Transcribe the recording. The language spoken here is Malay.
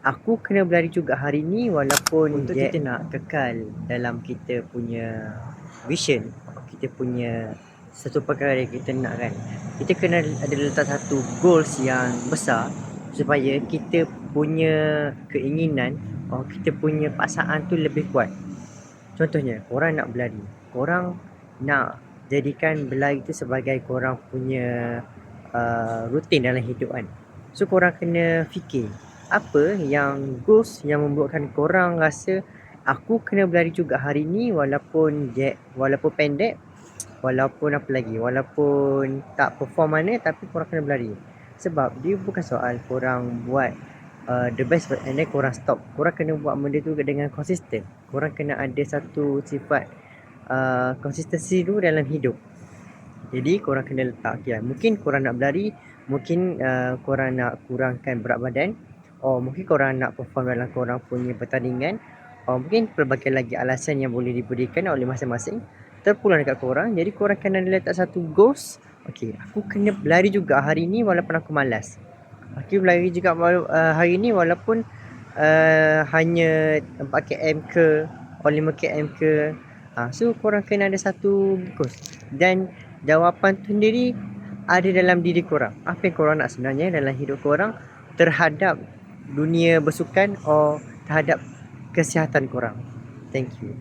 aku kena berlari juga hari ni walaupun untuk kita nak kekal dalam kita punya vision, kita punya satu perkara yang kita nak kan. Kita kena ada letak satu goals yang besar supaya kita punya keinginan kita punya paksaan tu lebih kuat. Contohnya, korang nak berlari. Korang nak jadikan berlari tu sebagai korang punya rutin dalam hidup kan. So korang kena fikir apa yang goals yang membuatkan korang rasa aku kena berlari juga hari ni walaupun pendek, walaupun apa lagi, walaupun tak perform mana tapi korang kena berlari. Sebab dia bukan soal korang buat the best and then korang stop. Korang kena buat benda tu dengan konsisten. Korang kena ada satu sifat konsistensi tu dalam hidup. Jadi korang kena letak mungkin korang nak berlari, mungkin korang nak kurangkan berat badan, mungkin korang nak perform dalam korang punya pertandingan, mungkin pelbagai lagi alasan yang boleh diberikan oleh masing-masing terpulang dekat korang. Jadi korang kena letak satu goals. Aku kena berlari juga hari ni walaupun aku malas. Aku berlari juga hari ni walaupun hanya 4km ke 5km ke. So korang kena ada satu goals. Dan jawapan tu sendiri ada dalam diri korang. Apa yang korang nak sebenarnya dalam hidup korang terhadap dunia bersukan terhadap kesihatan korang. Thank you.